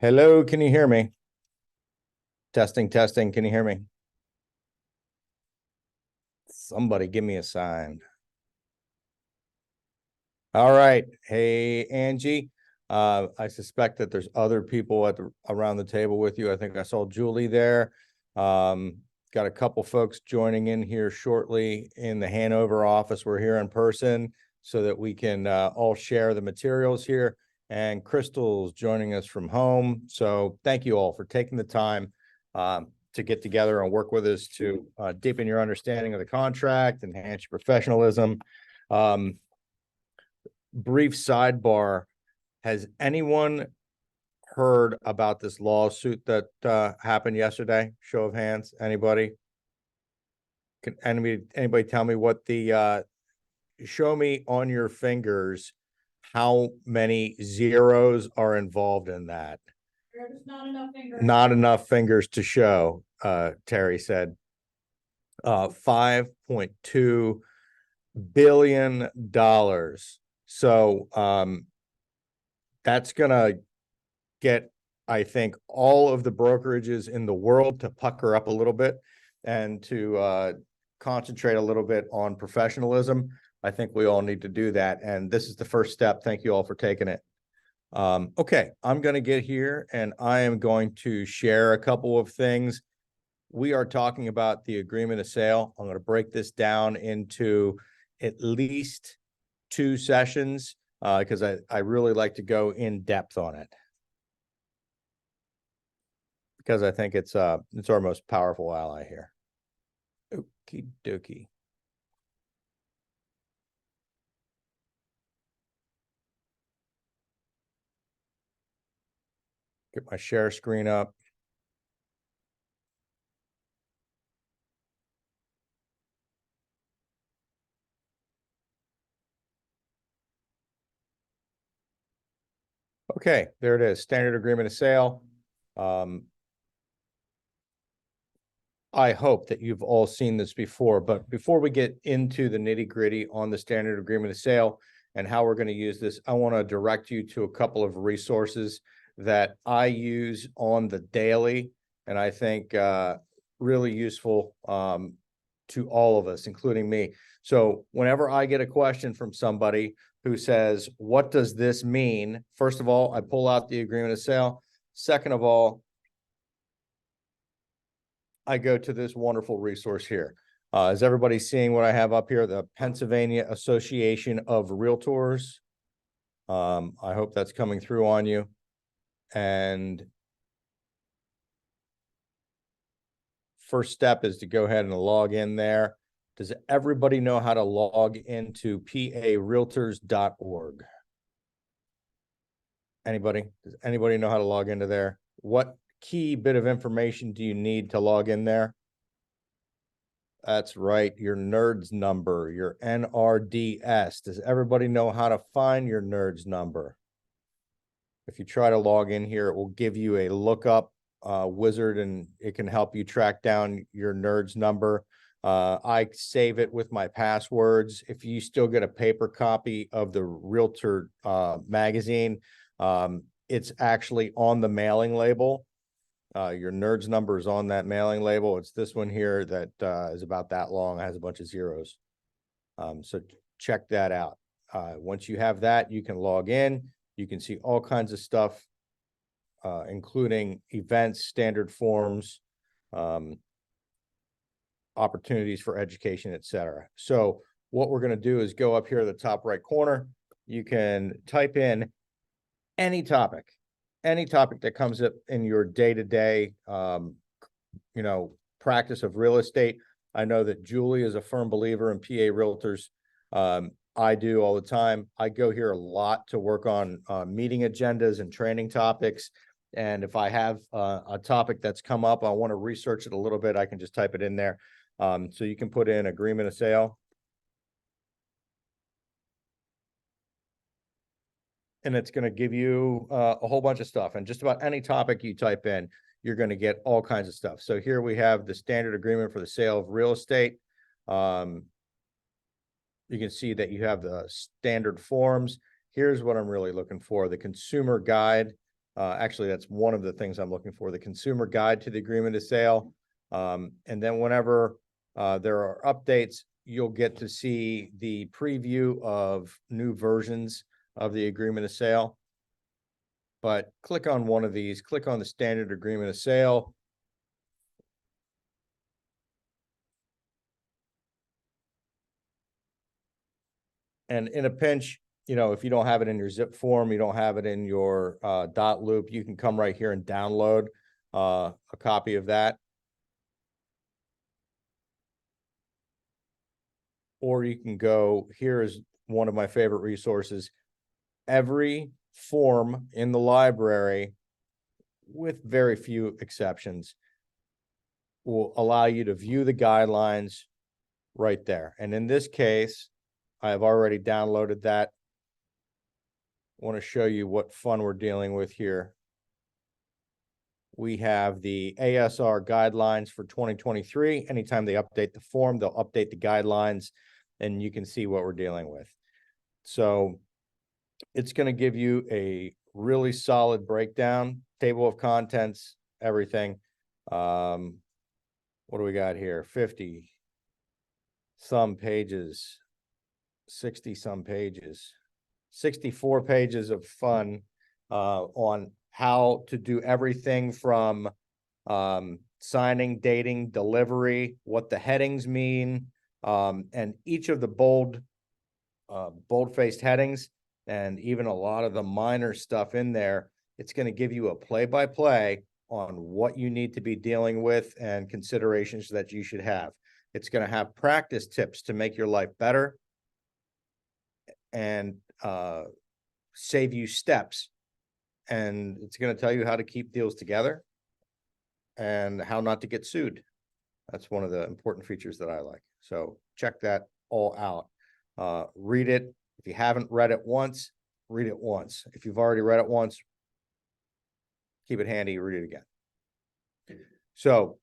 Hello, can you hear me? Testing, testing. Can you hear me? Somebody give me a sign. All right. Hey, Angie. I suspect that there's other people around the table with you. I think I saw Julie there. Got a couple folks joining in here shortly in the Hanover office. We're here in person so that we can all share the materials here. And Crystal's joining us from home. So thank you all for taking the time to get together and work with us to deepen your understanding of the contract, enhance your professionalism. Brief sidebar. Has anyone heard about this lawsuit that happened yesterday? Show of hands. Anybody? Can anybody tell me what the show me on your fingers how many zeros are involved in that? There's not enough fingers. Not enough fingers to show, Terry said. $5.2 billion. So that's gonna get, I think, all of the brokerages in the world to pucker up a little bit and to concentrate a little bit on professionalism. I think we all need to do that. And this is the first step. Thank you all for taking it. Okay, I'm going to get here and I am going to share a couple of things. We are talking about the agreement of sale. I'm going to break this down into at least 2 sessions because I really like to go in depth on it, because I think it's our most powerful ally here. Okie dokie. Get my share screen up. Okay, there it is. Standard agreement of sale. I hope that you've all seen this before, but before we get into the nitty-gritty on the standard agreement of sale and how we're going to use this, I want to direct you to a couple of resources that I use on the daily, and I think really useful to all of us, including me. So whenever I get a question from somebody who says, what does this mean? First of all, I pull out the agreement of sale. Second of all, I go to this wonderful resource here. Is everybody seeing what I have up here? The Pennsylvania Association of Realtors. I hope that's coming through on you. And first step is to go ahead and log in there. Does everybody know how to log into parealtors.org? Anybody? Does anybody know how to log into there? What key bit of information do you need to log in there? That's right, your NERDS number, your NRDS. Does everybody know how to find your NERDS number? If you try to log in here, it will give you a lookup wizard, and it can help you track down your NERDS number. I save it with my passwords. If you still get a paper copy of the Realtor magazine, it's actually on the mailing label. Your NERDS number is on that mailing label. It's this one here that is about that long. It has a bunch of zeros. So check that out. Once you have that, you can log in. You can see all kinds of stuff, including events, standard forms, opportunities for education, etc. So what we're going to do is go up here at the top right corner. You can type in any topic that comes up in your day-to-day, practice of real estate. I know that Julie is a firm believer in PA Realtors. I do all the time. I go here a lot to work on meeting agendas and training topics. And if I have a topic that's come up, I want to research it a little bit, I can just type it in there. So you can put in agreement of sale. And it's going to give you a whole bunch of stuff. And just about any topic you type in, you're going to get all kinds of stuff. So here we have the standard agreement for the sale of real estate. You can see that you have the standard forms. Here's what I'm really looking for: the consumer guide. Actually, that's one of the things I'm looking for, the consumer guide to the agreement of sale. And then whenever there are updates, you'll get to see the preview of new versions of the agreement of sale. But click on one of these, click on the standard agreement of sale. And in a pinch, you know, if you don't have it in your zip form, you don't have it in your dot loop, you can come right here and download a copy of that. Or you can go, here is one of my favorite resources. Every form in the library, with very few exceptions, will allow you to view the guidelines right there. And in this case, I have already downloaded that. I want to show you what fun we're dealing with here. We have the ASR guidelines for 2023. Anytime they update the form, they'll update the guidelines, and you can see what we're dealing with. So it's going to give you a really solid breakdown, table of contents, everything. What do we got here? 50 some pages, 60 some pages, 64 pages of fun on how to do everything from signing, dating, delivery, what the headings mean, and each of the bold-faced headings, and even a lot of the minor stuff in there. It's going to give you a play-by-play on what you need to be dealing with and considerations that you should have. It's going to have practice tips to make your life better and save you steps. And it's going to tell you how to keep deals together and how not to get sued. That's one of the important features that I like. So check that all out. Read it. If you haven't read it once, read it once. If you've already read it once, keep it handy, read it again. So,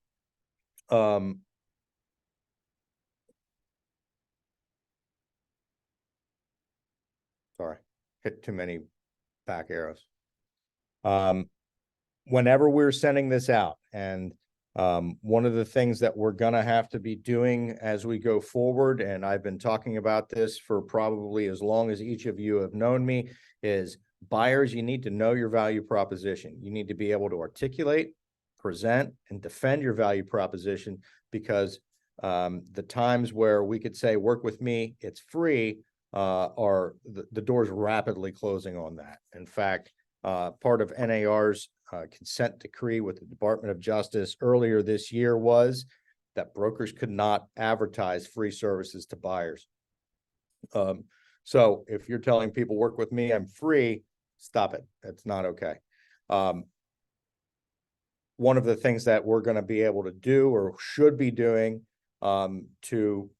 sorry, hit too many back arrows. Whenever we're sending this out, and one of the things that we're going to have to be doing as we go forward, and I've been talking about this for probably as long as each of you have known me, is buyers, you need to know your value proposition. You need to be able to articulate, present, and defend your value proposition, because the times where we could say, work with me, it's free, are the doors rapidly closing on that. In fact, part of NAR's consent decree with the Department of Justice earlier this year was that brokers could not advertise free services to buyers. So if you're telling people, work with me, I'm free, stop it. That's not okay. One of the things that we're going to be able to do, or should be doing, to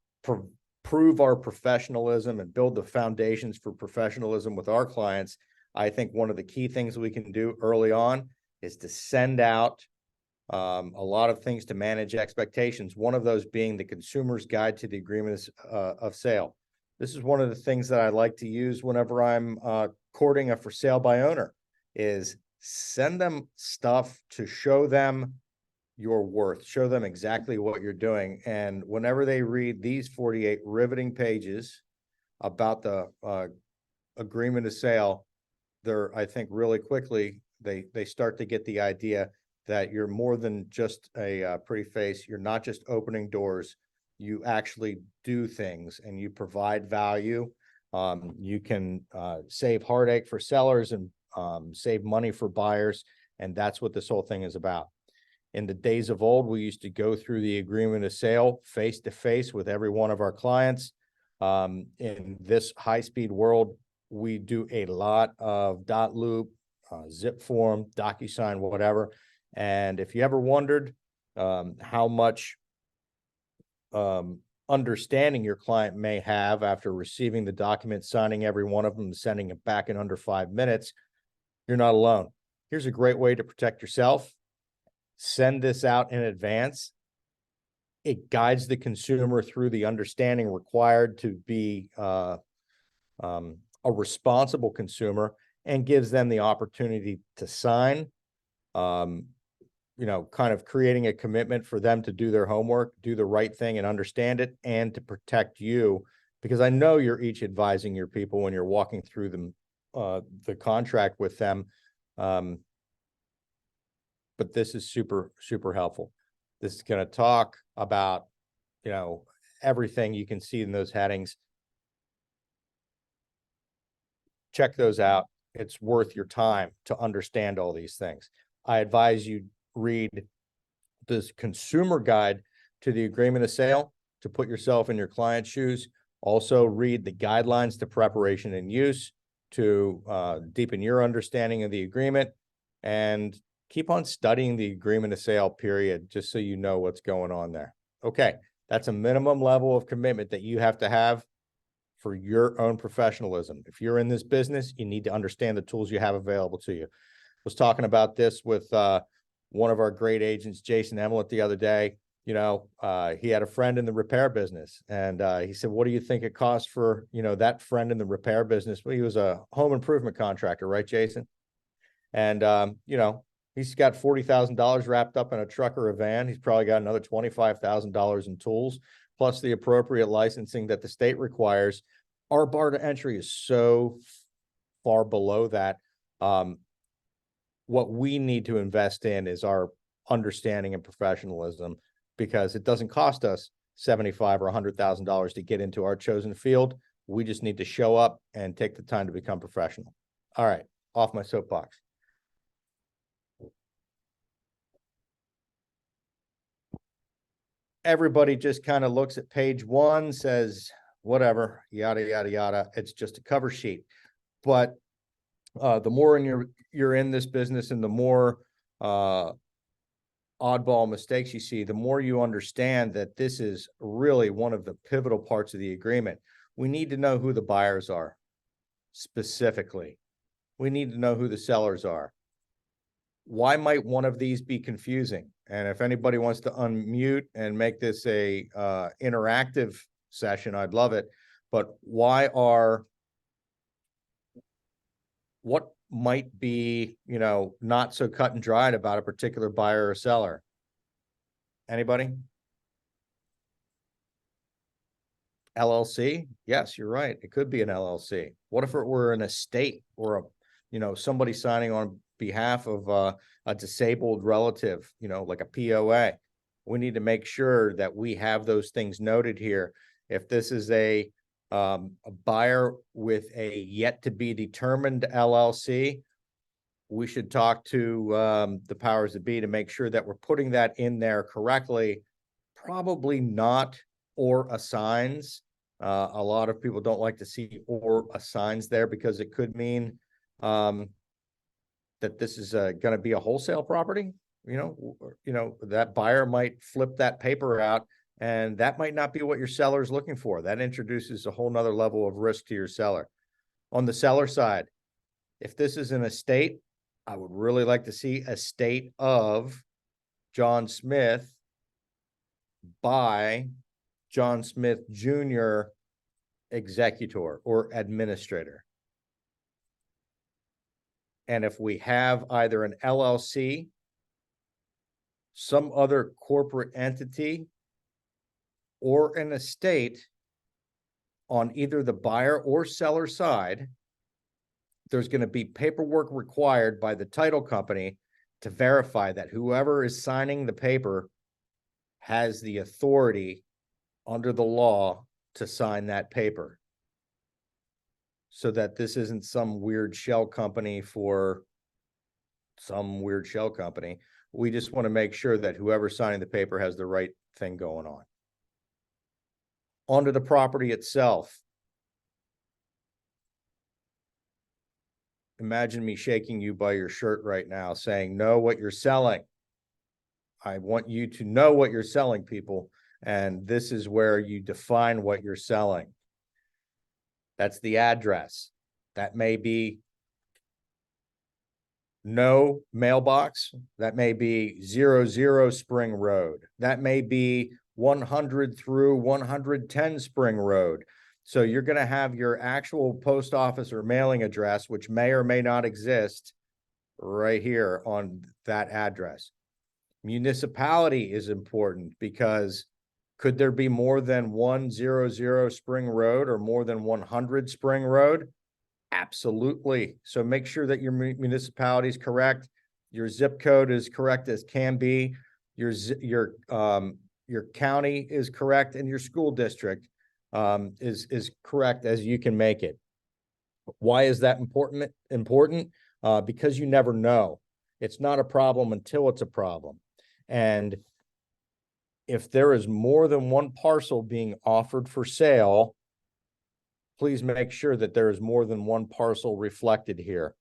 prove our professionalism and build the foundations for professionalism with our clients, I think one of the key things we can do early on is to send out a lot of things to manage expectations. One of those being the consumer's guide to the agreement of sale. This is one of the things that I like to use whenever I'm courting a for sale by owner, is send them stuff to show them your worth, show them exactly what you're doing. And whenever they read these 48 riveting pages about the agreement of sale, I think really quickly, they start to get the idea that you're more than just a pretty face. You're not just opening doors. You actually do things and you provide value. You can save heartache for sellers and save money for buyers. And that's what this whole thing is about. In the days of old, we used to go through the agreement of sale face to face with every one of our clients. In this high-speed world, we do a lot of dot loop, zip form, DocuSign, whatever. And if you ever wondered how much understanding your client may have after receiving the document, signing every one of them, and sending it back in under 5 minutes, you're not alone. Here's a great way to protect yourself. Send this out in advance. It guides the consumer through the understanding required to be a responsible consumer. and gives them the opportunity to sign. Kind of creating a commitment for them to do their homework, do the right thing and understand it, and to protect you, because I know you're each advising your people when you're walking through them, the contract with them. But this is super, super helpful. This is going to talk about, everything you can see in those headings. Check those out. It's worth your time to understand all these things. I advise you read this consumer guide to the agreement of sale to put yourself in your client's shoes. Also read the guidelines to preparation and use to deepen your understanding of the agreement, and keep on studying the agreement of sale period, just so you know what's going on there. Okay, that's a minimum level of commitment that you have to have for your own professionalism. If you're in this business, you need to understand the tools you have available to you. I was talking about this with one of our great agents, Jason Emmett, the other day. He had a friend in the repair business, and he said, what do you think it costs for, that friend in the repair business? Well, he was a home improvement contractor, right, Jason? And, he's got $40,000 wrapped up in a truck or a van. He's probably got another $25,000 in tools, plus the appropriate licensing that the state requires. Our bar to entry is so far below that. What we need to invest in is our understanding and professionalism, because it doesn't cost us $75,000 or $100,000 to get into our chosen field. We just need to show up and take the time to become professional. All right, off my soapbox. Everybody just kind of looks at page one, says, whatever, yada, yada, yada. It's just a cover sheet. But the more you're in this business, and the more oddball mistakes you see, the more you understand that this is really one of the pivotal parts of the agreement. We need to know who the buyers are specifically. We need to know who the sellers are. Why might one of these be confusing? And if anybody wants to unmute and make this a interactive session, I'd love it. But what might be, not so cut and dried about a particular buyer or seller? Anybody? LLC? Yes, you're right. It could be an LLC. What if it were an estate, or somebody signing on behalf of a disabled relative, like a POA? We need to make sure that we have those things noted here. If this is a buyer with a yet to be determined LLC, we should talk to the powers that be to make sure that we're putting that in there correctly. Probably not or assigns. A lot of people don't like to see or assigns there, because it could mean that this is going to be a wholesale property. That buyer might flip that paper out, and that might not be what your seller is looking for. That introduces a whole nother level of risk to your seller. On the seller side, if this is an estate, I would really like to see estate of John Smith by John Smith Jr., executor or administrator. And if we have either an LLC, some other corporate entity, or an estate on either the buyer or seller side, there's going to be paperwork required by the title company to verify that whoever is signing the paper has the authority under the law to sign that paper, so that this isn't some weird shell company for some weird shell company. We just want to make sure that whoever's signing the paper has the right thing going on. Onto the property itself. Imagine me shaking you by your shirt right now, saying, know what you're selling. I want you to know what you're selling, people. And this is where you define what you're selling. That's the address. That may be no mailbox. That may be 00 Spring Road. That may be 100 through 110 Spring Road. So you're going to have your actual post office or mailing address, which may or may not exist, right here on that address. Municipality is important because could there be more than 100 Spring Road or more than 100 Spring Road? Absolutely. So make sure that your municipality is correct. Your zip code is correct as can be. Your county is correct, and your school district is correct as you can make it. Why is that important? Because you never know. It's not a problem until it's a problem. And if there is more than one parcel being offered for sale, please make sure that there is more than one parcel reflected here.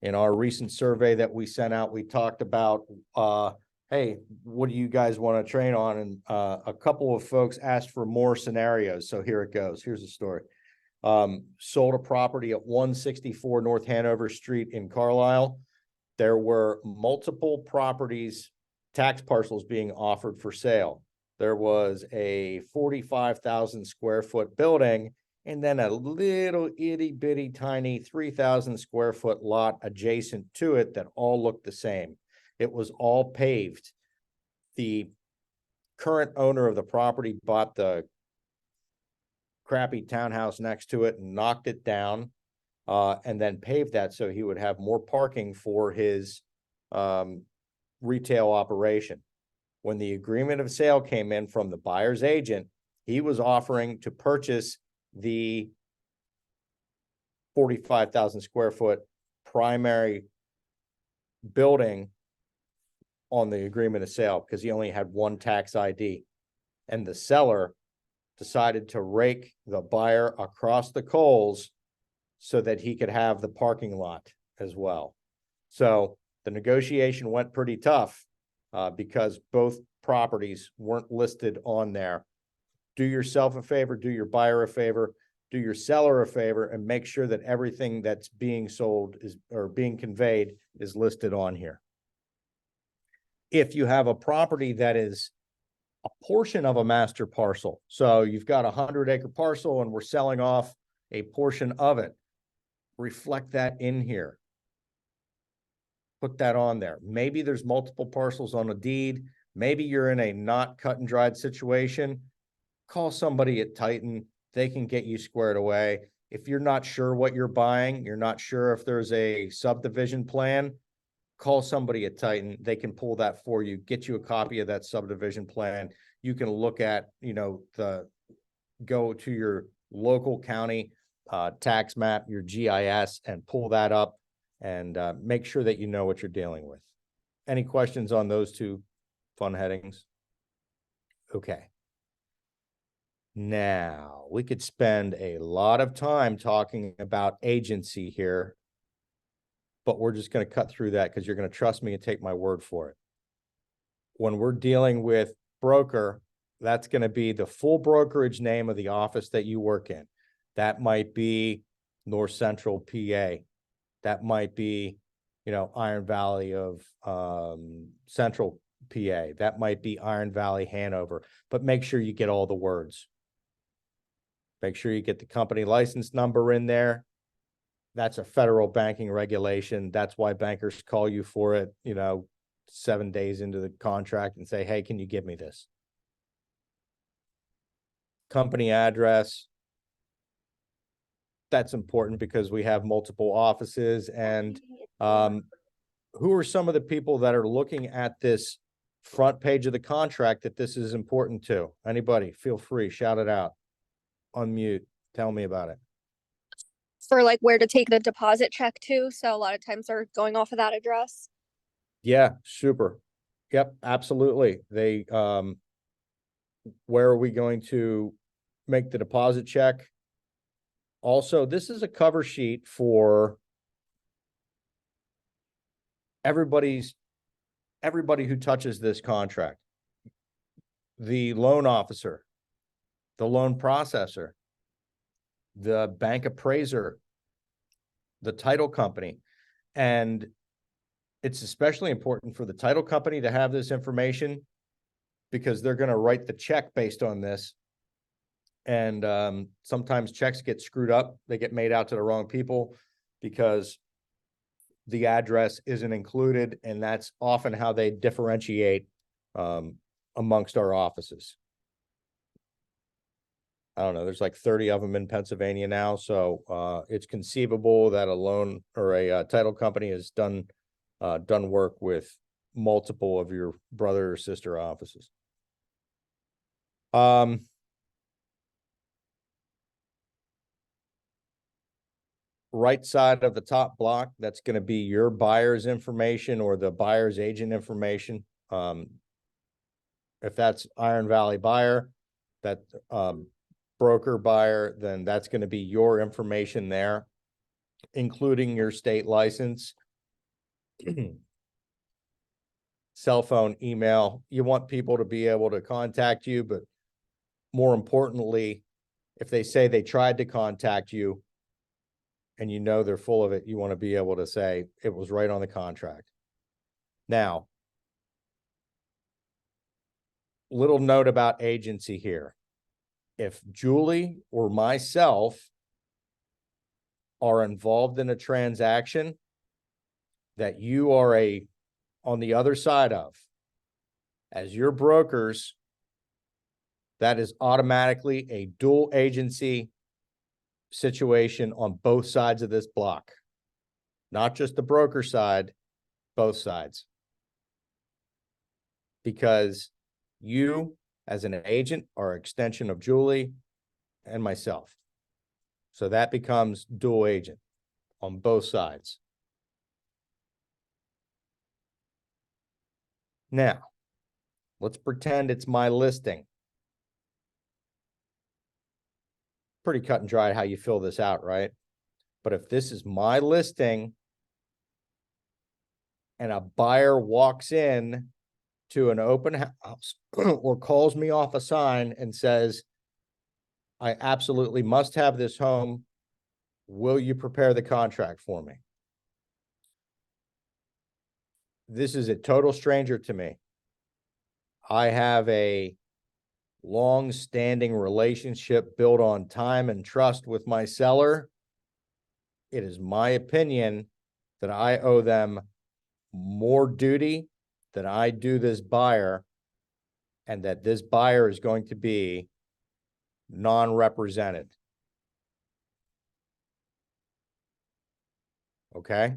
In our recent survey that we sent out, we talked about, hey, what do you guys want to train on? And a couple of folks asked for more scenarios. So here it goes. Here's the story. Sold a property at 164 North Hanover Street in Carlisle. There were multiple properties, tax parcels being offered for sale. There was a 45,000 square foot building, and then a little itty bitty tiny 3,000 square foot lot adjacent to it that all looked the same. It was all paved. The current owner of the property bought the crappy townhouse next to it and knocked it down, and then paved that so he would have more parking for his retail operation. When the agreement of sale came in from the buyer's agent, he was offering to purchase the 45,000 square foot primary building on the agreement of sale because he only had one tax ID. And the seller decided to rake the buyer across the coals so that he could have the parking lot as well. So the negotiation went pretty tough because both properties weren't listed on there. Do yourself a favor, do your buyer a favor, do your seller a favor, and make sure that everything that's being sold is or being conveyed is listed on here. If you have a property that is a portion of a master parcel, so you've got a 100-acre parcel and we're selling off a portion of it, reflect that in here. Put that on there. Maybe there's multiple parcels on a deed. Maybe you're in a not cut and dried situation. Call somebody at Titan. They can get you squared away. If you're not sure what you're buying, you're not sure if there's a subdivision plan, call somebody at Titan. They can pull that for you, get you a copy of that subdivision plan. You can look at, go to your local county tax map, your GIS, and pull that up and make sure that you know what you're dealing with. Any questions on those two fun headings? Okay. Now, we could spend a lot of time talking about agency here, but we're just going to cut through that because you're going to trust me and take my word for it. When we're dealing with broker, that's going to be the full brokerage name of the office that you work in. That might be North Central PA. That might be, Iron Valley of Central PA. That might be Iron Valley, Hanover. But make sure you get all the words. Make sure you get the company license number in there. That's a federal banking regulation. That's why bankers call you for it, 7 days into the contract and say, hey, can you give me this? Company address. That's important because we have multiple offices. And who are some of the people that are looking at this front page of the contract that this is important to? Anybody, feel free, shout it out. Unmute, tell me about it. For like where to take the deposit check to. So a lot of times they're going off of that address. Yeah, super. Yep, absolutely. They, where are we going to make the deposit check? Also, this is a cover sheet for everybody who touches this contract. The loan officer, the loan processor, the bank appraiser, the title company. And it's especially important for the title company to have this information because they're going to write the check based on this. And sometimes checks get screwed up. They get made out to the wrong people because the address isn't included, and that's often how they differentiate amongst our offices. I don't know, there's like 30 of them in Pennsylvania now, so it's conceivable that a loan or a title company has done work with multiple of your brother or sister offices. Right side of the top block, that's going to be your buyer's information or the buyer's agent information. If that's Iron Valley buyer, that broker buyer, then that's going to be your information there, including your state license, cell phone, email. You want people to be able to contact you, but more importantly, if they say they tried to contact you and you know they're full of it, you want to be able to say it was right on the contract. Now, little note about agency here. If Julie or myself are involved in a transaction that you are on the other side of, as your brokers, that is automatically a dual agency situation on both sides of this block. Not just the broker side, both sides. Because you, as an agent, are an extension of Julie and myself. So that becomes dual agent on both sides. Now, let's pretend it's my listing. Pretty cut and dry how you fill this out, right? But if this is my listing and a buyer walks in to an open house or calls me off a sign and says, I absolutely must have this home. Will you prepare the contract for me? This is a total stranger to me. I have a long-standing relationship built on time and trust with my seller. It is my opinion that I owe them more duty than I do this buyer, and that this buyer is going to be non-represented. Okay?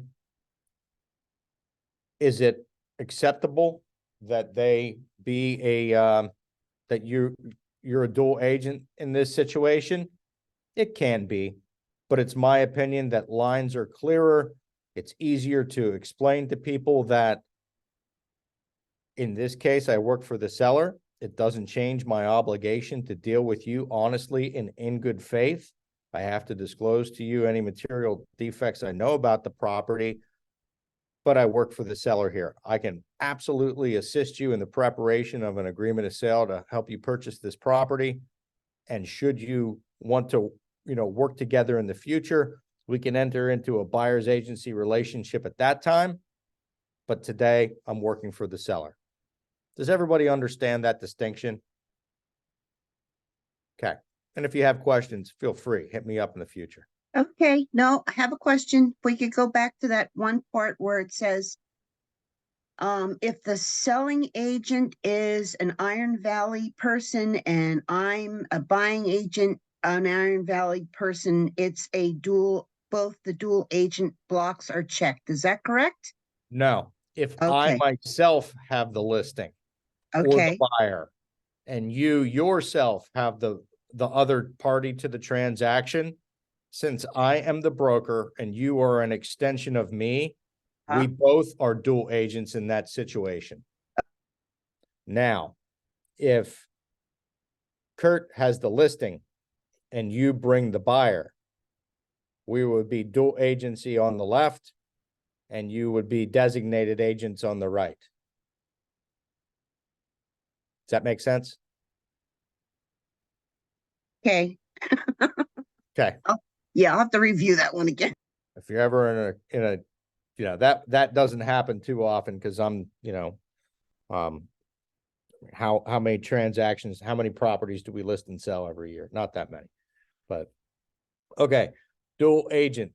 Is it acceptable that they be that you're a dual agent in this situation? It can be, but it's my opinion that lines are clearer. It's easier to explain to people that in this case, I work for the seller. It doesn't change my obligation to deal with you honestly and in good faith. I have to disclose to you any material defects I know about the property, but I work for the seller here. I can absolutely assist you in the preparation of an agreement of sale to help you purchase this property. And should you want to, work together in the future, we can enter into a buyer's agency relationship at that time. But today I'm working for the seller. Does everybody understand that distinction? Okay. And if you have questions, feel free, hit me up in the future. Okay, no, I have a question. If we could go back to that one part where it says, if the selling agent is an Iron Valley person and I'm a buying agent, an Iron Valley person, it's a both the dual agent blocks are checked. Is that correct? No, if I Okay. myself have the listing or the Okay, buyer, and you yourself have the other party to the transaction, since I am the broker and you are an extension of me, we both are dual agents in that situation. Now, if Kurt has the listing and you bring the buyer, we would be dual agency on the left and you would be designated agents on the right. Does that make sense? okay. Okay. Yeah, I'll have to review that one again. If you're ever in a that doesn't happen too often because I'm, How many transactions, how many properties do we list and sell every year? Not that many, but okay. Dual agent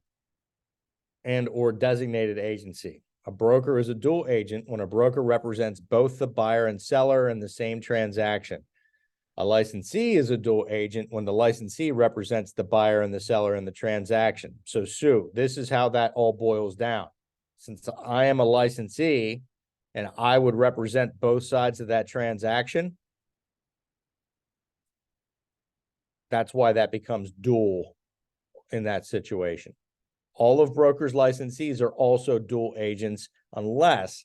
and or designated agency. A broker is a dual agent when a broker represents both the buyer and seller in the same transaction. A licensee is a dual agent when the licensee represents the buyer and the seller in the transaction. So Sue, this is how that all boils down. Since I am a licensee and I would represent both sides of that transaction, that's why that becomes dual in that situation. All of brokers' licensees are also dual agents unless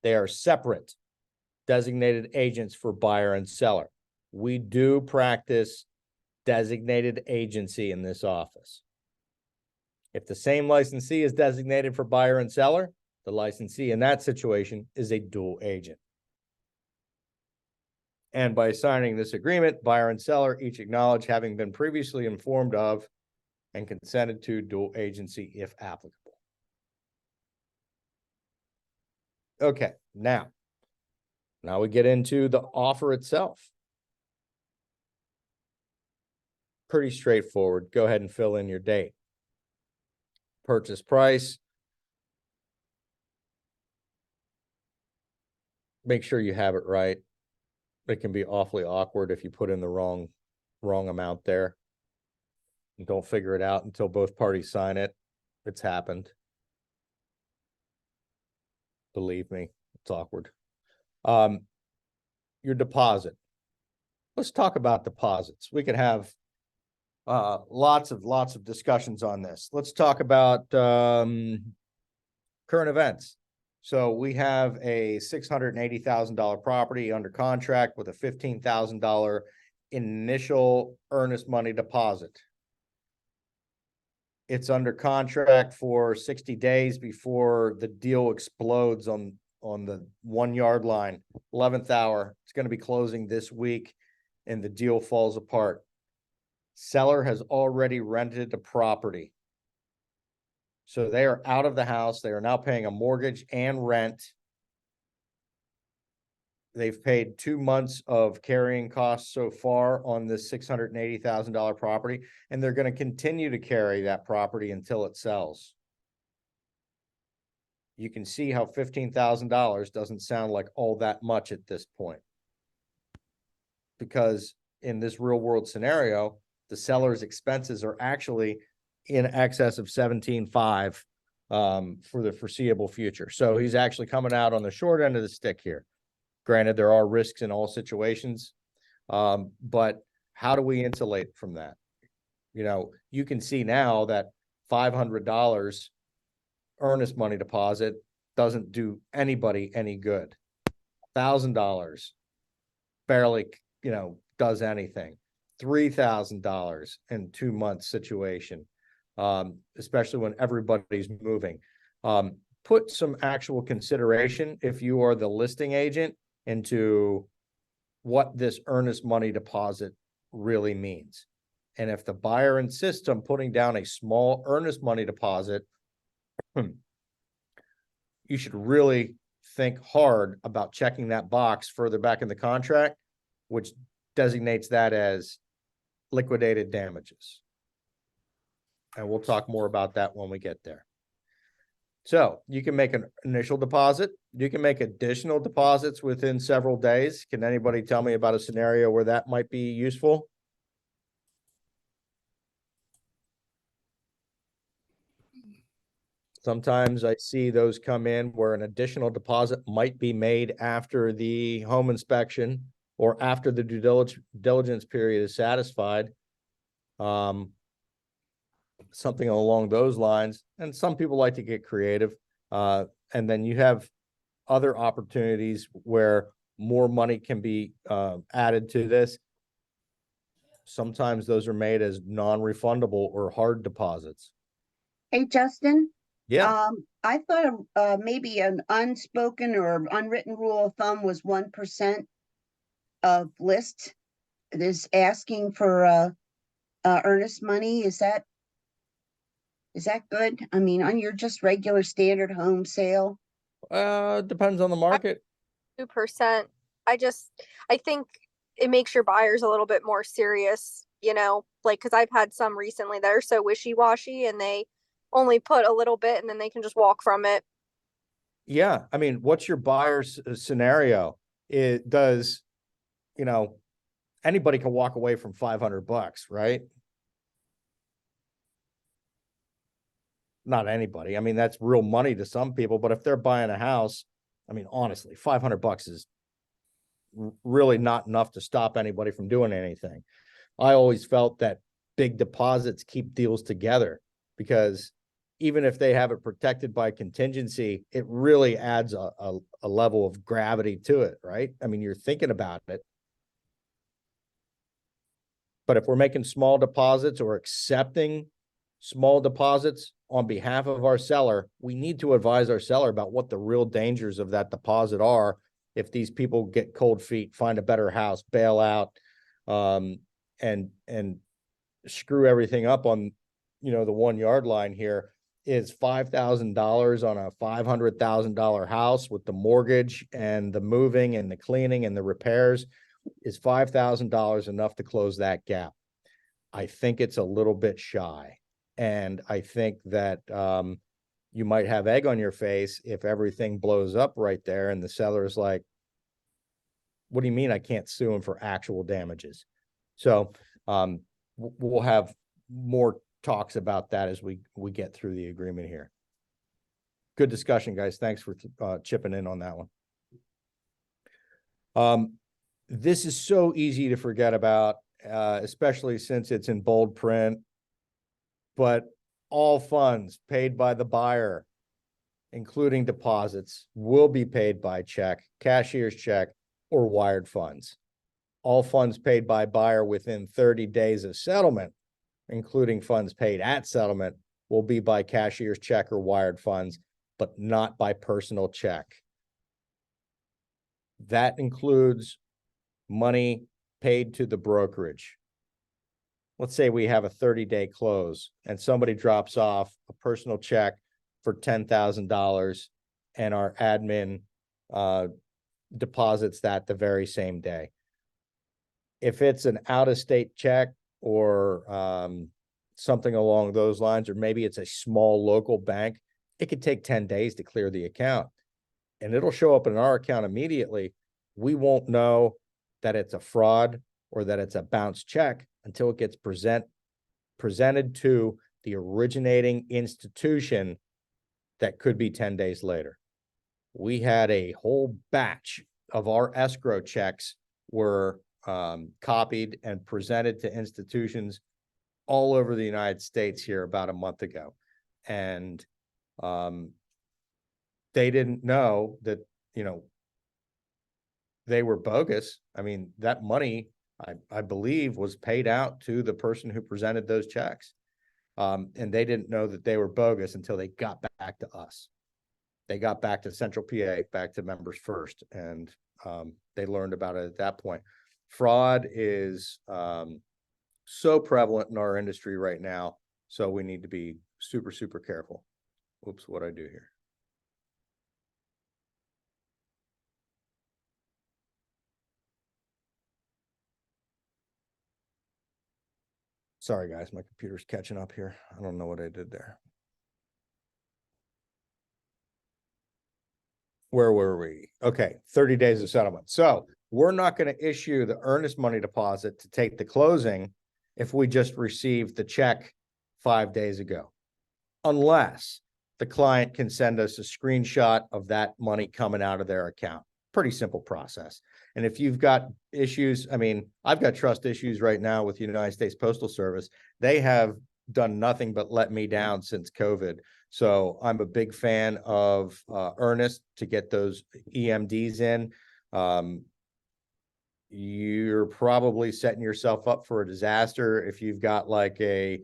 they are separate designated agents for buyer and seller. We do practice designated agency in this office. If the same licensee is designated for buyer and seller, the licensee in that situation is a dual agent. And by signing this agreement, buyer and seller each acknowledge having been previously informed of and consented to dual agency if applicable. Okay, now we get into the offer itself. Pretty straightforward. Go ahead and fill in your date. Purchase price. Make sure you have it right. It can be awfully awkward if you put in the wrong amount there. And don't figure it out until both parties sign it. It's happened. Believe me, it's awkward. Your deposit. Let's talk about deposits. We could have lots of discussions on this. Let's talk about current events. So we have a $680,000 property under contract with a $15,000 initial earnest money deposit. It's under contract for 60 days before the deal explodes on the 1 yard line. 11th hour. It's going to be closing this week and the deal falls apart. Seller has already rented the property. So they are out of the house. They are now paying a mortgage and rent. They've paid 2 months of carrying costs so far on this $680,000 property, and they're going to continue to carry that property until it sells. You can see how $15,000 doesn't sound like all that much at this point. Because in this real world scenario, the seller's expenses are actually in excess of $17,500 for the foreseeable future. So he's actually coming out on the short end of the stick here. Granted, there are risks in all situations, but how do we insulate from that? You know, you can see now that $500 earnest money deposit doesn't do anybody any good. $1,000 barely, does anything. $3,000 in 2 months situation, especially when everybody's moving. Put some actual consideration if you are the listing agent into what this earnest money deposit really means. And if the buyer insists on putting down a small earnest money deposit, you should really think hard about checking that box further back in the contract, which designates that as liquidated damages. And we'll talk more about that when we get there. So you can make an initial deposit. You can make additional deposits within several days. Can anybody tell me about a scenario where that might be useful? Sometimes I see those come in where an additional deposit might be made after the home inspection or after the due diligence period is satisfied. Something along those lines. And some people like to get creative. And then you have other opportunities where more money can be added to this. Sometimes those are made as non-refundable or hard deposits. Hey, Justin. Yeah. I thought maybe an unspoken or unwritten rule of thumb was 1% of list is asking for earnest money. Is that good? I mean, on your just regular standard home sale? Depends on the market. 2%. I think it makes your buyers a little bit more serious, like, cause I've had some recently that are so wishy-washy and they only put a little bit and then they can just walk from it. Yeah, I mean, what's your buyer's scenario? It does, anybody can walk away from $500, right? Not anybody. I mean, that's real money to some people, but if they're buying a house, I mean, honestly, $500 is really not enough to stop anybody from doing anything. I always felt that big deposits keep deals together, because even if they have it protected by contingency, it really adds a level of gravity to it, right? I mean, you're thinking about it. But if we're making small deposits or accepting small deposits on behalf of our seller, we need to advise our seller about what the real dangers of that deposit are. If these people get cold feet, find a better house, bail out, and screw everything up on, the 1 yard line here, is $5,000 on a $500,000 house with the mortgage and the moving and the cleaning and the repairs. Is $5,000 enough to close that gap? I think it's a little bit shy. And I think that you might have egg on your face if everything blows up right there and the seller is like, what do you mean I can't sue him for actual damages? So we'll have more talks about that as we get through the agreement here. Good discussion, guys. Thanks for chipping in on that one. This is so easy to forget about, especially since it's in bold print, but all funds paid by the buyer, including deposits, will be paid by check, cashier's check, or wired funds. All funds paid by buyer within 30 days of settlement, including funds paid at settlement, will be by cashier's check or wired funds, but not by personal check. That includes money paid to the brokerage. Let's say we have a 30-day close and somebody drops off a personal check for $10,000 and our admin deposits that the very same day. If it's an out-of-state check or something along those lines, or maybe it's a small local bank, it could take 10 days to clear the account, and it'll show up in our account immediately. We won't know that it's a fraud or that it's a bounce check until it gets presented to the originating institution. That could be 10 days later. We had a whole batch of our escrow checks were copied and presented to institutions all over the United States here about a month ago. And they didn't know that, they were bogus. I mean, that money, I believe, was paid out to the person who presented those checks. And they didn't know that they were bogus until they got back to us. They got back to Central PA, back to Members First, and they learned about it at that point. Fraud is so prevalent in our industry right now, so we need to be super, super careful. Oops, what'd I do here? Sorry, guys, my computer's catching up here. I don't know what I did there. Where were we? Okay, 30 days of settlement. So we're not going to issue the earnest money deposit to take the closing if we just received the check 5 days ago, unless the client can send us a screenshot of that money coming out of their account. Pretty simple process. And if you've got issues, I mean, I've got trust issues right now with the United States Postal Service. They have done nothing but let me down since COVID. So I'm a big fan of Earnest to get those EMDs in. You're probably setting yourself up for a disaster if you've got like a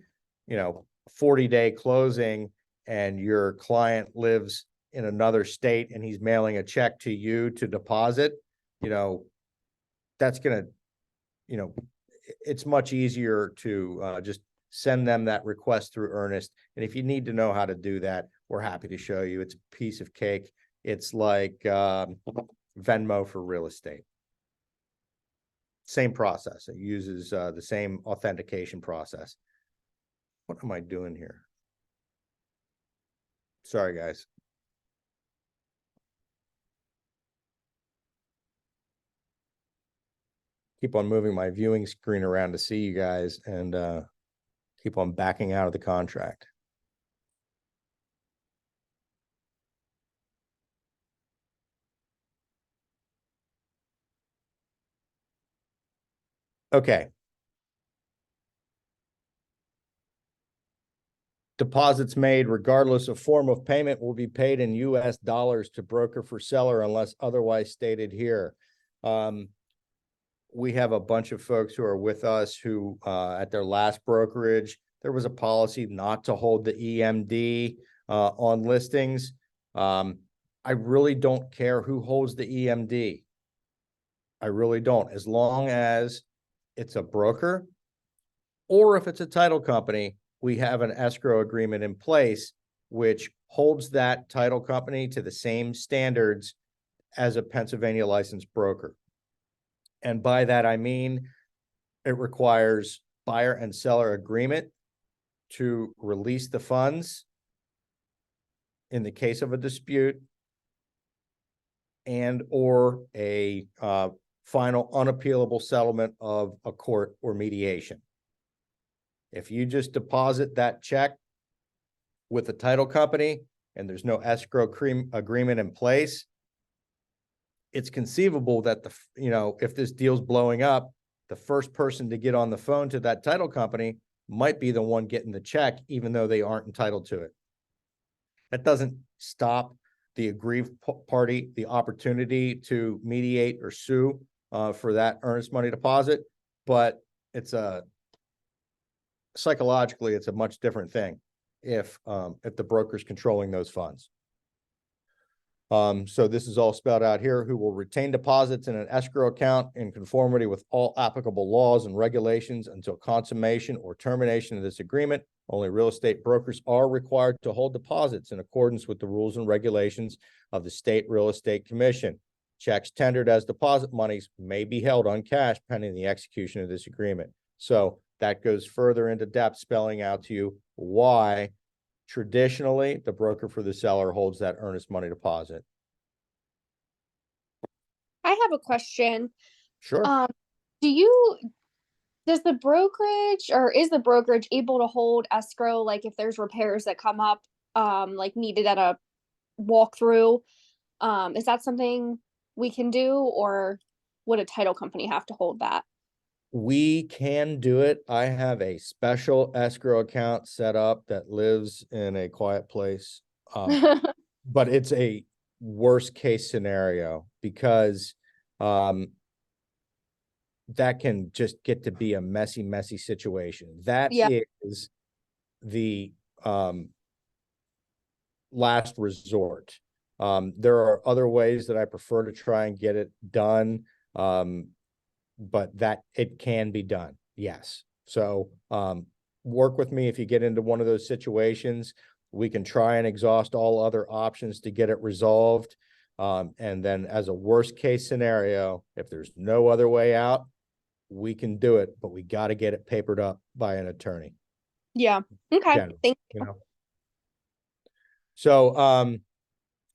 40-day closing and your client lives in another state and he's mailing a check to you to deposit. That's gonna, it's much easier to just send them that request through Earnest. And if you need to know how to do that, we're happy to show you. It's a piece of cake. It's like Venmo for real estate. Same process. It uses the same authentication process. What am I doing here? Sorry, guys. Keep on moving my viewing screen around to see you guys and keep on backing out of the contract. Okay. Deposits made regardless of form of payment will be paid in US dollars to broker for seller unless otherwise stated here. We have a bunch of folks who are with us who at their last brokerage, there was a policy not to hold the EMD on listings. I really don't care who holds the EMD. I really don't, as long as it's a broker or if it's a title company, we have an escrow agreement in place which holds that title company to the same standards as a Pennsylvania licensed broker. And by that, I mean, it requires buyer and seller agreement to release the funds in the case of a dispute and or a final unappealable settlement of a court or mediation. If you just deposit that check with the title company and there's no escrow agreement in place, it's conceivable that if this deal's blowing up, the first person to get on the phone to that title company might be the one getting the check, even though they aren't entitled to it. That doesn't stop the aggrieved party the opportunity to mediate or sue for that earnest money deposit, but psychologically, it's a much different thing if the broker's controlling those funds. So this is all spelled out here, who will retain deposits in an escrow account in conformity with all applicable laws and regulations until consummation or termination of this agreement. Only real estate brokers are required to hold deposits in accordance with the rules and regulations of the State Real Estate Commission. Checks tendered as deposit monies may be held on cash pending the execution of this agreement. So that goes further into depth, spelling out to you why traditionally the broker for the seller holds that earnest money deposit. I have a question. Sure. Does the brokerage or is the brokerage able to hold escrow, like if there's repairs that come up, like needed at a walkthrough? Is that something we can do, or would a title company have to hold that? We can do it. I have a special escrow account set up that lives in a quiet place. But it's a worst case scenario because that can just get to be a messy situation. That is the last resort. There are other ways that I prefer to try and get it done. But that it can be done. Yes. So work with me if you get into one of those situations. We can try and exhaust all other options to get it resolved. And then as a worst case scenario, if there's no other way out, we can do it, but we got to get it papered up by an attorney. Yeah. Okay. Generally, Thank you. So,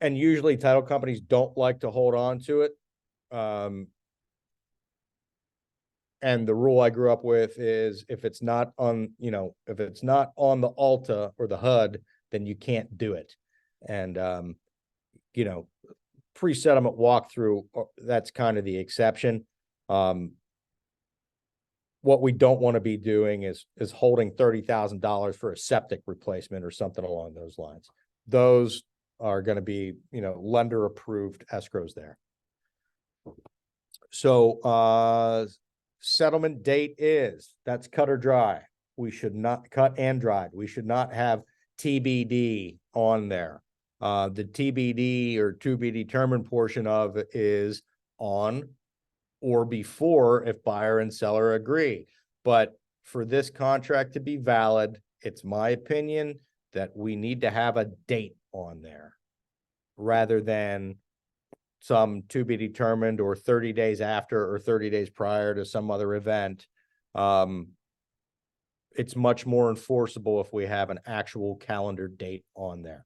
and usually title companies don't like to hold on to it. And the rule I grew up with is if it's not on, if it's not on the Alta or the HUD, then you can't do it. And, pre-settlement walkthrough, that's kind of the exception. What we don't want to be doing is holding $30,000 for a septic replacement or something along those lines. Those are going to be, lender approved escrows there. So, settlement date that's cut or dry. We should not cut and dried. We should not have TBD on there. The TBD or to be determined portion of it is on or before if buyer and seller agree. But for this contract to be valid, it's my opinion that we need to have a date on there rather than some to be determined or 30 days after or 30 days prior to some other event, it's much more enforceable if we have an actual calendar date on there.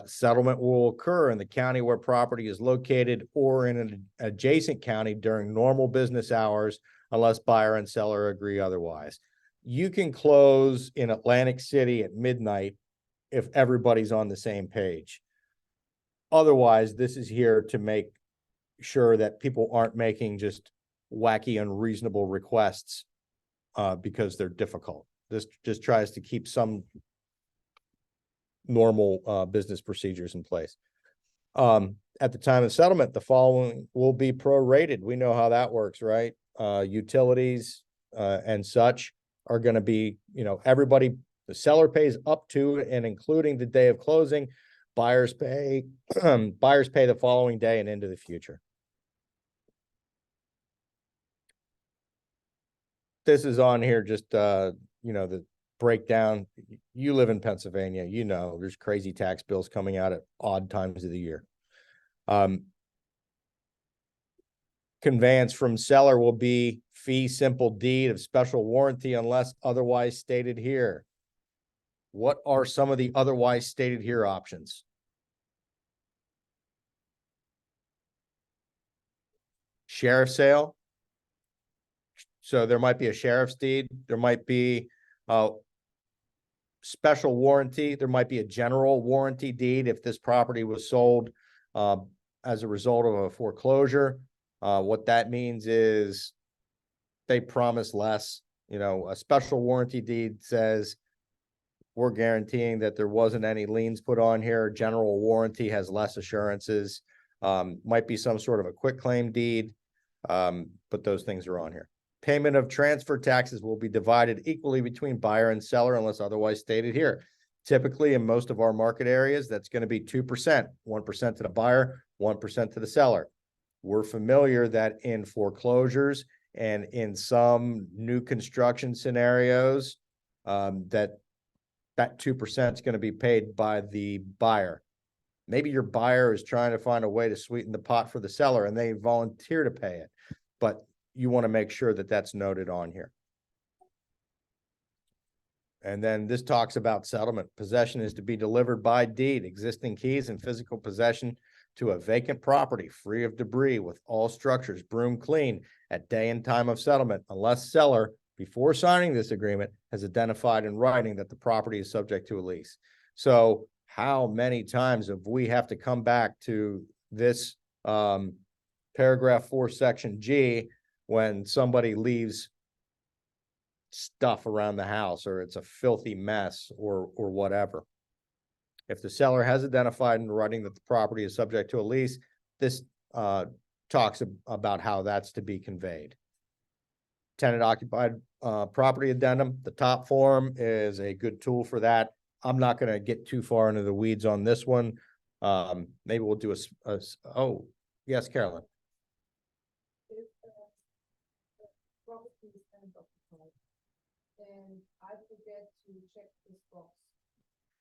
Settlement will occur in the county where property is located or in an adjacent county during normal business hours unless buyer and seller agree otherwise. You can close in Atlantic City at midnight if everybody's on the same page. Otherwise, this is here to make sure that people aren't making just wacky, unreasonable requests because they're difficult. This just tries to keep some normal business procedures in place. At the time of settlement, the following will be prorated. We know how that works, right? Utilities and such are going to be, everybody, the seller pays up to and including the day of closing. Buyers pay the following day and into the future. This is on here just the breakdown. You live in Pennsylvania, there's crazy tax bills coming out at odd times of the year. Conveyance from seller will be fee simple deed of special warranty unless otherwise stated here. What are some of the otherwise stated here options? Sheriff's sale. So there might be a sheriff's deed. There might be special warranty. There might be a general warranty deed if this property was sold as a result of a foreclosure. What that means is they promise less. A special warranty deed says we're guaranteeing that there wasn't any liens put on here. General warranty has less assurances. Might be some sort of a quitclaim deed, but those things are on here. Payment of transfer taxes will be divided equally between buyer and seller unless otherwise stated here. Typically, in most of our market areas, that's going to be 2%, 1% to the buyer, 1% to the seller. We're familiar that in foreclosures and in some new construction scenarios, that 2% is going to be paid by the buyer. Maybe your buyer is trying to find a way to sweeten the pot for the seller and they volunteer to pay it, but you want to make sure that that's noted on here. And then this talks about settlement. Possession is to be delivered by deed, existing keys and physical possession to a vacant property free of debris with all structures broom clean at day and time of settlement, unless seller, before signing this agreement, has identified in writing that the property is subject to a lease. So how many times have we have to come back to this paragraph 4, section G, when somebody leaves stuff around the house or it's a filthy mess or whatever? If the seller has identified in writing that the property is subject to a lease, this talks about how that's to be conveyed. Tenant occupied property addendum. The top form is a good tool for that. I'm not going to get too far into the weeds on this one. Maybe we'll do oh, yes, Carolyn. And I forget to check this box.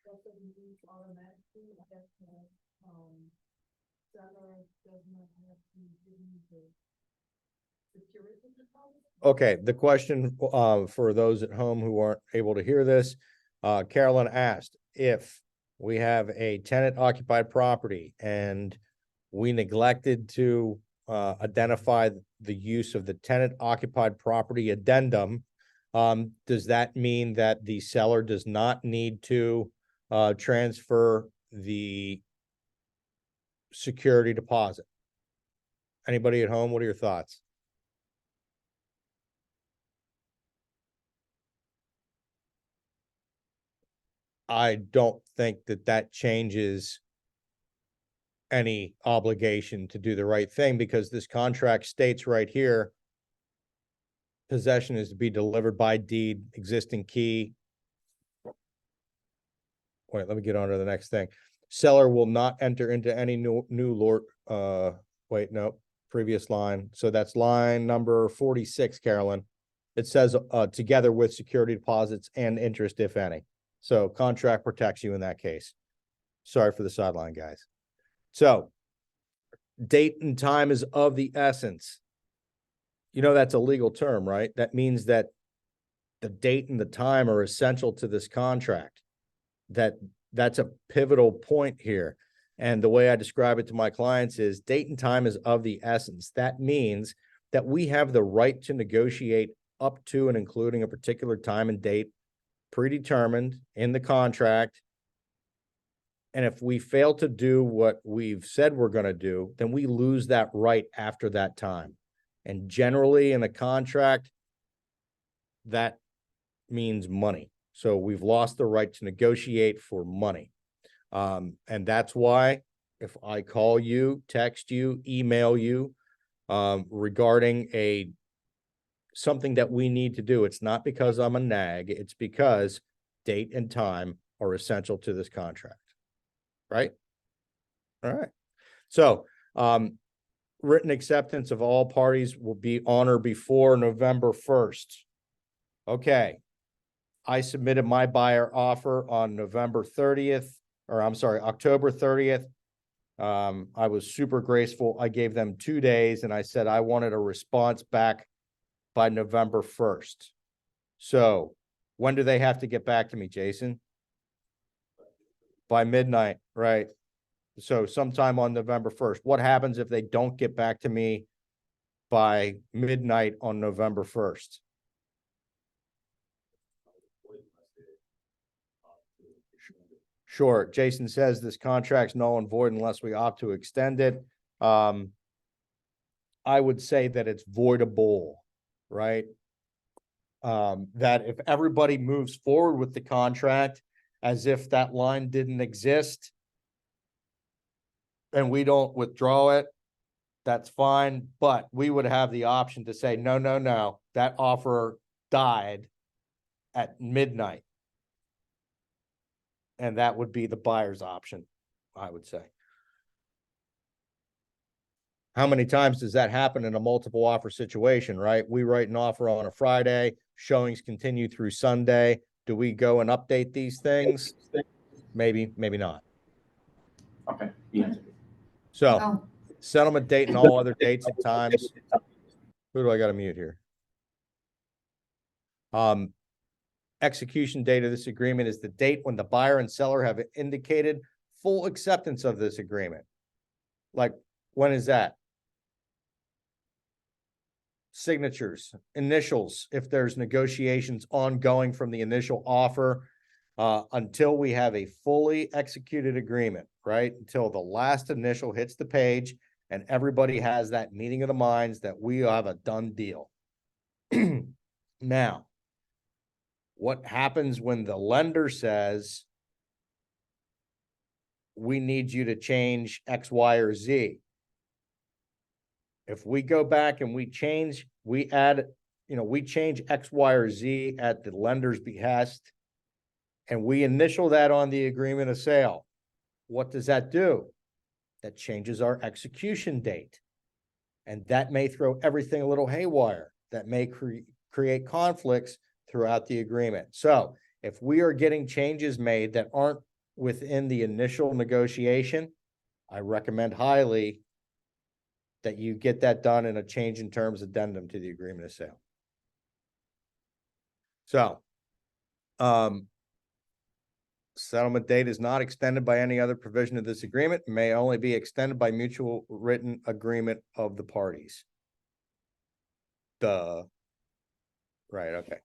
Does it use automatically that seller does not have to give me the security deposit? Okay, the question for those at home who aren't able to hear this, Carolyn asked if we have a tenant occupied property and we neglected to identify the use of the tenant occupied property addendum. Does that mean that the seller does not need to transfer the security deposit? Anybody at home? What are your thoughts? I don't think that changes any obligation to do the right thing, because this contract states right here, possession is to be delivered by deed, existing key. Wait, let me get on to the next thing. Seller will not enter into any new wait, no, previous line. So that's line number 46, Carolyn. It says together with security deposits and interest, if any. So contract protects you in that case. Sorry for the sideline, guys. So Date and time is of the essence. You know, that's a legal term, right? That means that the date and the time are essential to this contract. That's a pivotal point here. And the way I describe it to my clients is date and time is of the essence. That means that we have the right to negotiate up to and including a particular time and date predetermined in the contract. And if we fail to do what we've said we're going to do, then we lose that right after that time. And generally in a contract, that means money. So we've lost the right to negotiate for money. And that's why if I call you, text you, email you, regarding something that we need to do, it's not because I'm a nag, it's because date and time are essential to this contract. Right? All right. So, written acceptance of all parties will be on or before November 1st. Okay. I submitted my buyer offer on November 30th, or I'm sorry, October 30th. I was super graceful. I gave them 2 days and I said I wanted a response back by November 1st. So when do they have to get back to me, Jason? By midnight, right? So sometime on November 1st. What happens if they don't get back to me by midnight on November 1st? Sure. Jason says this contract's null and void unless we opt to extend it. I would say that it's voidable, right? That if everybody moves forward with the contract as if that line didn't exist and we don't withdraw it, that's fine. But we would have the option to say, no, no, no, that offer died at midnight. And that would be the buyer's option, I would say. How many times does that happen in a multiple offer situation, right? We write an offer on a Friday, showings continue through Sunday. Do we go and update these things? Maybe, maybe not. Okay. Yeah. So settlement date and all other dates and times. Who do I got to mute here? Execution date of this agreement is the date when the buyer and seller have indicated full acceptance of this agreement. Like, when is that? Signatures, initials, if there's negotiations ongoing from the initial offer, until we have a fully executed agreement, right? Until the last initial hits the page and everybody has that meeting of the minds that we have a done deal. Now, what happens when the lender says, we need you to change X, Y, or Z? If we go back and we change X, Y, or Z at the lender's behest, and we initial that on the agreement of sale, what does that do? That changes our execution date. And that may throw everything a little haywire. That may create conflicts throughout the agreement. So if we are getting changes made that aren't within the initial negotiation, I recommend highly that you get that done in a change in terms addendum to the agreement of sale. So, settlement date is not extended by any other provision of this agreement, may only be extended by mutual written agreement of the parties. Duh. Right, okay.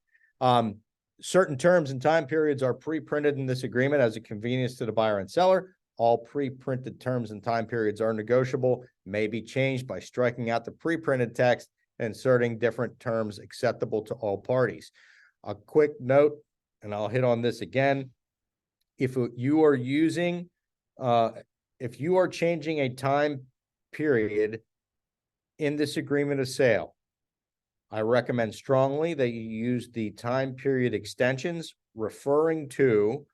Certain terms and time periods are pre-printed in this agreement as a convenience to the buyer and seller. All pre-printed terms and time periods are negotiable, may be changed by striking out the pre-printed text and inserting different terms acceptable to all parties. A quick note, and I'll hit on this again. If you are changing a time period in this agreement of sale, I recommend strongly that you use the time period extensions referring to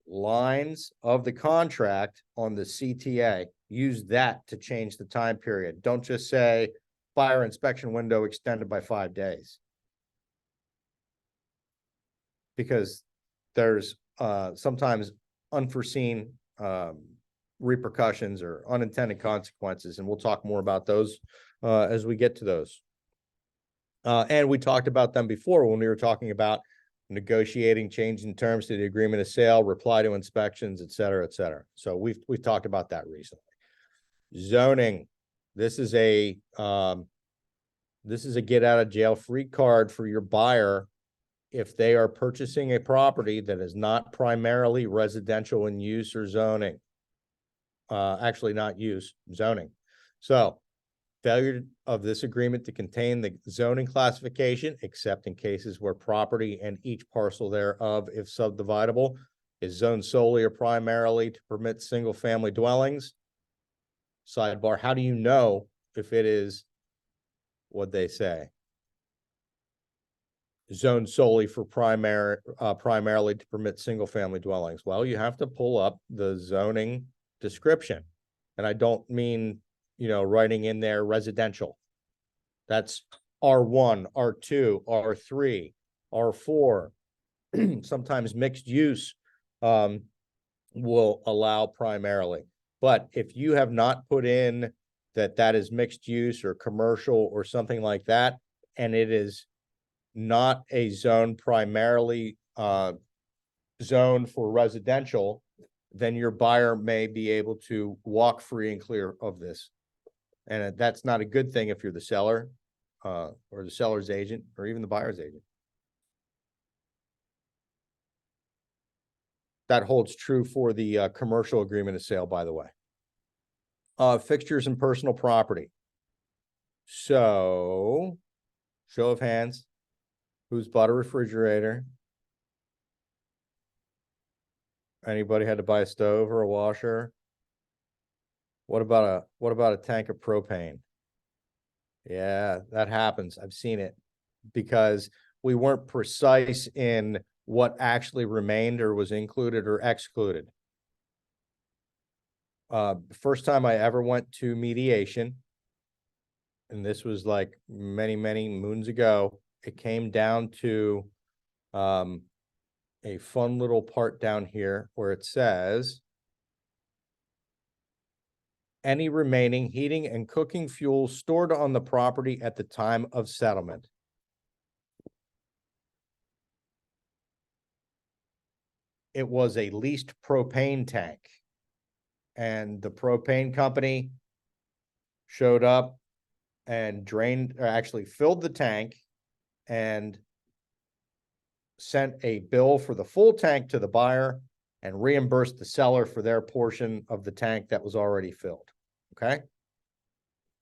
lines of the contract on the CTA. Use that to change the time period. Don't just say buyer inspection window extended by 5 days. Because there's sometimes unforeseen repercussions or unintended consequences, and we'll talk more about those as we get to those. And we talked about them before when we were talking about negotiating, changing terms to the agreement of sale, reply to inspections, et cetera, et cetera. So we've talked about that recently. Zoning. This is a get out of jail free card for your buyer if they are purchasing a property that is not primarily residential in use or zoning. Actually not use, zoning. So failure of this agreement to contain the zoning classification, except in cases where property and each parcel thereof, if subdividable, is zoned solely or primarily to permit single-family dwellings. Sidebar, how do you know if it is what they say? Zoned solely for primarily to permit single-family dwellings. Well, you have to pull up the zoning description. And I don't mean, writing in there residential. That's R1, R2, R3, R4. Sometimes mixed use will allow primarily. But if you have not put in that is mixed use or commercial or something like that, and it is not a zone primarily zoned for residential, then your buyer may be able to walk free and clear of this. And that's not a good thing if you're the seller or the seller's agent or even the buyer's agent. That holds true for the commercial agreement of sale, by the way. Fixtures and personal property. So, show of hands, who's bought a refrigerator? Anybody had to buy a stove or a washer? What about a tank of propane? Yeah, that happens. I've seen it because we weren't precise in what actually remained or was included or excluded. First time I ever went to mediation, and this was like many, many moons ago, it came down to a fun little part down here where it says, any remaining heating and cooking fuel stored on the property at the time of settlement. It was a leased propane tank. And the propane company showed up and actually filled the tank and sent a bill for the full tank to the buyer and reimbursed the seller for their portion of the tank that was already filled. Okay.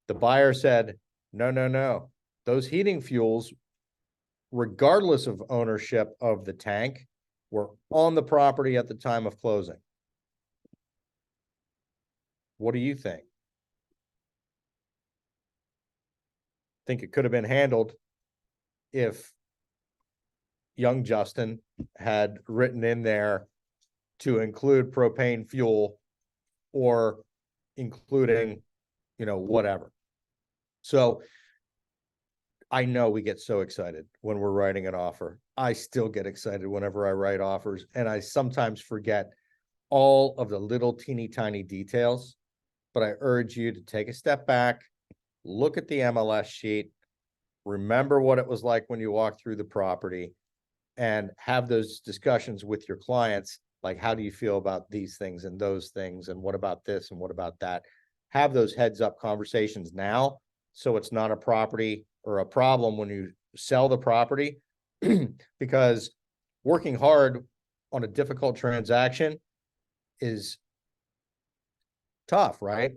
The buyer said, no. Those heating fuels, regardless of ownership of the tank, were on the property at the time of closing. What do you think? Think it could have been handled if young Justin had written in there to include propane fuel or including, whatever. So I know we get so excited when we're writing an offer. I still get excited whenever I write offers, and I sometimes forget all of the little teeny tiny details, but I urge you to take a step back, look at the MLS sheet, remember what it was like when you walked through the property, and have those discussions with your clients. Like, how do you feel about these things and those things? And what about this? And what about that? Have those heads up conversations now, so it's not a property or a problem when you sell the property, because working hard on a difficult transaction is tough, right?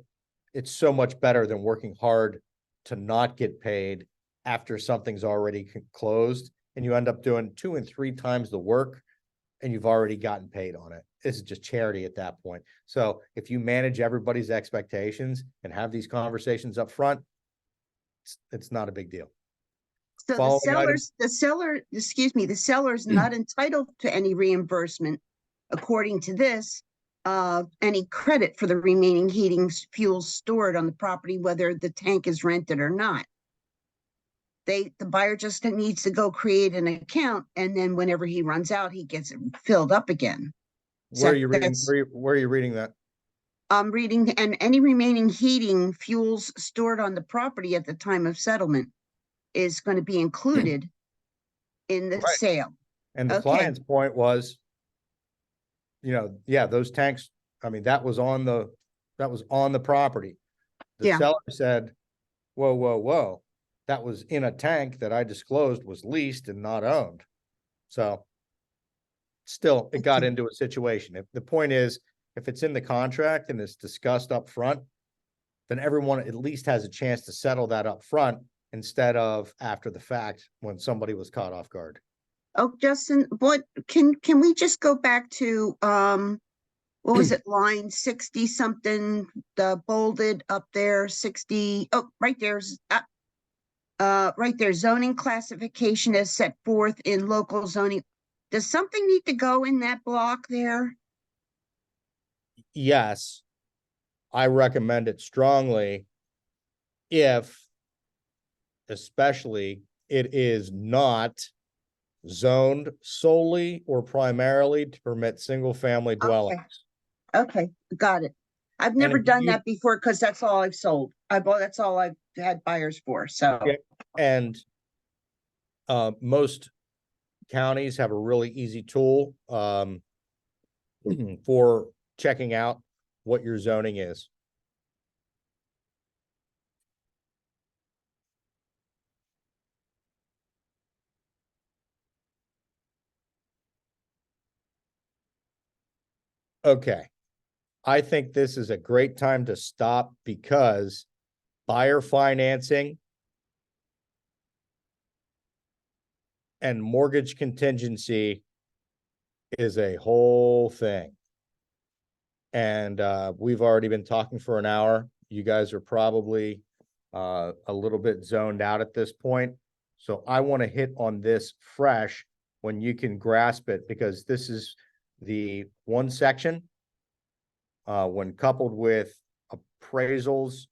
It's so much better than working hard to not get paid after something's already closed and you end up doing 2 and 3 times the work and you've already gotten paid on it. This is just charity at that point. So if you manage everybody's expectations and have these conversations up front, it's not a big deal. So the seller's not entitled to any reimbursement, according to this, any credit for the remaining heating fuels stored on the property, whether the tank is rented or not. The buyer just needs to go create an account, and then whenever he runs out, he gets it filled up again. Where are you reading? Where are you reading that? I'm reading, and any remaining heating fuels stored on the property at the time of settlement is going to be included in the Right. sale. And the Okay. client's point was, yeah, those tanks, I mean, that was on the property. The Yeah. seller said, whoa, whoa, whoa, that was in a tank that I disclosed was leased and not owned. So still, it got Okay. into a situation. If the point is, if it's in the contract and it's discussed up front, then everyone at least has a chance to settle that up front instead of after the fact when somebody was caught off guard. Oh, Justin, what can we just go back to what was it, line 60 something, the bolded up there, 60, oh, right there's right there, zoning classification as set forth in local zoning. Does something need to go in that block there? Yes, I recommend it strongly if, especially, it is not zoned solely or primarily to permit single-family dwellings. Okay, got it. I've never if done you- that before because that's all I've sold. That's all I've had buyers for, so. Yeah. And most counties have a really easy tool for checking out what your zoning is. Okay. I think this is a great time to stop because buyer financing and mortgage contingency is a whole thing. And we've already been talking for an hour. You guys are probably a little bit zoned out at this point. So I want to hit on this fresh when you can grasp it, because this is the one section when coupled with appraisals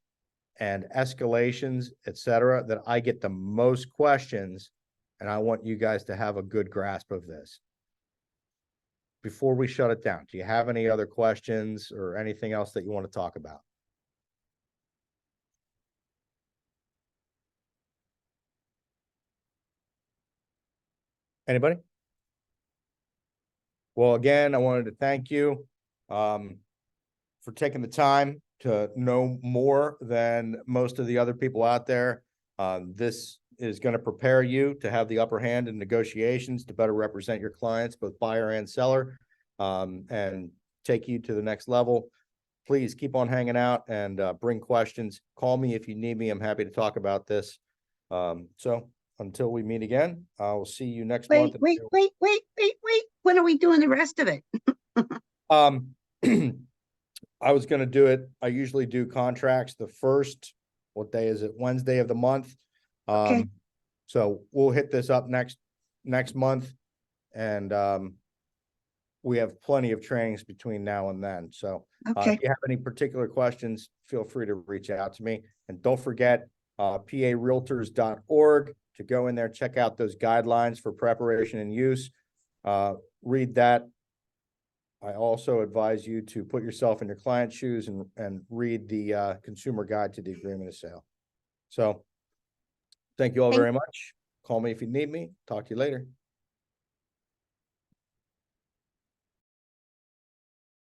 and escalations, et cetera, that I get the most questions. And I want you guys to have a good grasp of this. Before we shut it down, do you have any other questions or anything else that you want to talk about? Anybody? Well, again, I wanted to thank you for taking the time to know more than most of the other people out there. This is going to prepare you to have the upper hand in negotiations to better represent your clients, both buyer and seller, and take you to the next level. Please keep on hanging out and bring questions. Call me if you need me. I'm happy to talk about this. So until we meet again, I'll see you next month. Wait. When are we doing the rest of it? I was gonna do it. I usually do contracts the first, what day is it? Wednesday of the month. Okay. So we'll hit this up next month. And we have plenty of trainings between now and then. So Okay. if you have any particular questions, feel free to reach out to me. And don't forget parealtors.org to go in there, check out those guidelines for preparation and use. Read that. I also advise you to put yourself in your client's shoes and read the consumer guide to the agreement of sale. So thank you all very much. Call me if you need me. Talk to you later.